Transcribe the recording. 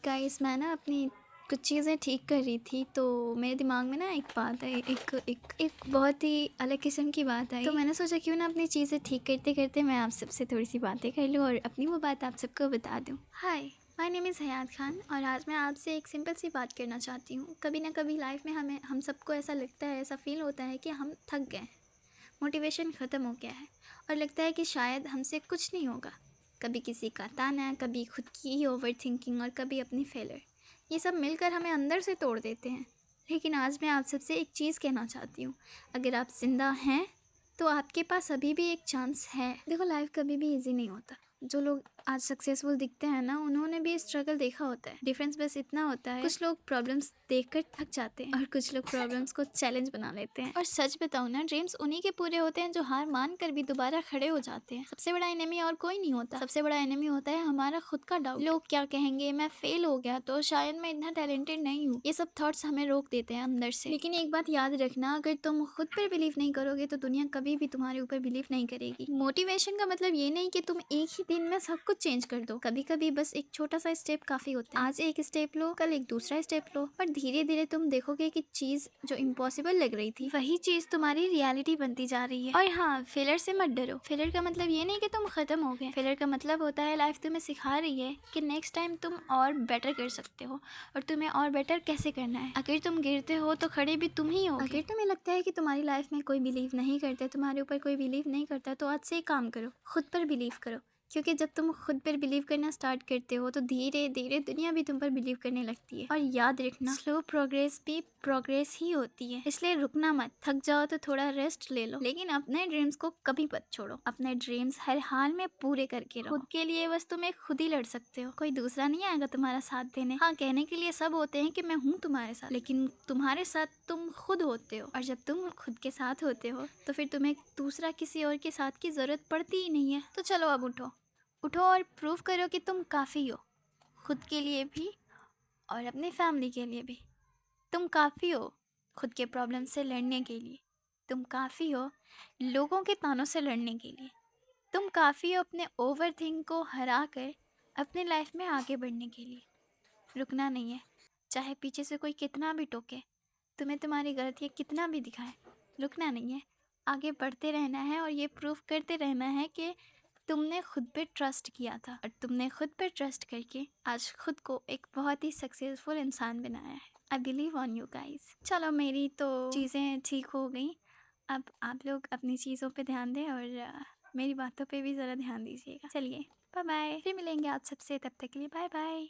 Guys, मैं ना अपनी कुछ चीज़ें ठीक कर रही थी, तो मेरे दिमाग में ना एक बात आई, एक एक एक बहुत ही अलग किस्म की बात आई। तो मैंने सोचा क्यों ना अपनी चीज़ें ठीक करते करते मैं आप सबसे थोड़ी सी बातें कर लूँ और अपनी वो बात आप सबको बता दूँ। हाय, माय नेम इज़ हयात खान और आज मैं आपसे एक सिंपल सी बात करना चाहती हूँ। कभी ना कभी लाइफ में हम सबको ऐसा लगता है, ऐसा फील होता है कि हम थक गए हैं, मोटिवेशन ख़त्म हो गया है और लगता है कि शायद हमसे कुछ नहीं होगा। कभी किसी का ताना, कभी खुद की ओवर थिंकिंग और कभी अपनी फेलियर, ये सब मिलकर हमें अंदर से तोड़ देते हैं। लेकिन आज मैं आप सबसे एक चीज़ कहना चाहती हूँ, अगर आप जिंदा हैं तो आपके पास अभी भी एक चांस है। देखो, लाइफ कभी भी इजी नहीं होता। जो लोग आज सक्सेसफुल दिखते हैं ना, उन्होंने भी स्ट्रगल देखा होता है। डिफरेंस बस इतना होता है, कुछ लोग प्रॉब्लम्स देखकर थक जाते हैं और कुछ लोग प्रॉब्लम्स को चैलेंज बना लेते हैं। और सच बताऊं ना, ड्रीम्स उन्हीं के पूरे होते हैं जो हार मान कर भी दोबारा खड़े हो जाते हैं। सबसे बड़ा एनिमी और कोई नहीं होता, सबसे बड़ा एनिमी होता है हमारा खुद का डाउट। लोग क्या कहेंगे, मैं फेल हो गया तो शायद मैं इतना टैलेंटेड नहीं हूँ, ये सब थॉट्स हमें रोक देते हैं अंदर से। लेकिन एक बात याद रखना, अगर तुम खुद पर बिलीव नहीं करोगे तो दुनिया कभी भी तुम्हारे ऊपर बिलीव नहीं करेगी। मोटिवेशन का मतलब ये नहीं कि तुम एक ही दिन में सब कुछ चेंज कर दो। कभी कभी बस एक छोटा सा स्टेप काफी होता है। आज एक स्टेप लो, कल एक दूसरा स्टेप लो, पर धीरे धीरे तुम देखोगे कि चीज जो इम्पॉसिबल लग रही थी, वही चीज तुम्हारी रियलिटी बनती जा रही है। और हाँ, फेलियर से मत डरो। फेलियर का मतलब ये नहीं कि तुम खत्म हो गए। फेलियर का मतलब होता है लाइफ तुम्हें सिखा रही है कि नेक्स्ट टाइम तुम और बेटर कर सकते हो और तुम्हें और बेटर कैसे करना है। अगर तुम गिरते हो तो खड़े भी तुम ही हो। अगर तुम्हें लगता है कि तुम्हारी लाइफ में कोई बिलीव नहीं करता, तुम्हारे ऊपर कोई बिलीव नहीं करता, तो आज से एक काम करो, खुद पर बिलीव करो। क्योंकि जब तुम खुद पर बिलीव करना स्टार्ट करते हो तो धीरे धीरे दुनिया भी तुम पर बिलीव करने लगती है। और याद रखना, स्लो प्रोग्रेस भी प्रोग्रेस ही होती है, इसलिए रुकना मत। थक जाओ तो थोड़ा रेस्ट ले लो, लेकिन अपने ड्रीम्स को कभी मत छोड़ो। अपने ड्रीम्स हर हाल में पूरे करके रहो। खुद के लिए बस तुम्हें खुद ही लड़ सकते हो, कोई दूसरा नहीं आएगा तुम्हारा साथ देने। हाँ, कहने के लिए सब होते हैं कि मैं हूँ तुम्हारे साथ, लेकिन तुम्हारे साथ तुम खुद होते हो। और जब तुम खुद के साथ होते हो तो फिर तुम्हें दूसरा किसी और के साथ की जरूरत पड़ती ही नहीं है। तो चलो अब उठो, उठो और प्रूव करो कि तुम काफ़ी हो, खुद के लिए भी और अपनी फैमिली के लिए भी। तुम काफ़ी हो खुद के प्रॉब्लम से लड़ने के लिए, तुम काफ़ी हो लोगों के तानों से लड़ने के लिए, तुम काफ़ी हो अपने ओवर थिंक को हरा कर अपनी लाइफ में आगे बढ़ने के लिए। रुकना नहीं है, चाहे पीछे से कोई कितना भी टोके, तुम्हें तुम्हारी गलतियाँ कितना भी दिखाए, रुकना नहीं है, आगे बढ़ते रहना है और ये प्रूव करते रहना है कि तुमने खुद पे ट्रस्ट किया था और तुमने खुद पे ट्रस्ट करके आज खुद को एक बहुत ही सक्सेसफुल इंसान बनाया है। I believe on you guys. चलो, मेरी तो चीज़ें ठीक हो गई। अब आप लोग अपनी चीज़ों पे ध्यान दें और मेरी बातों पे भी ज़रा ध्यान दीजिएगा। चलिए, बाय बाय, फिर मिलेंगे आप सबसे, तब तक के लिए बाय बाय।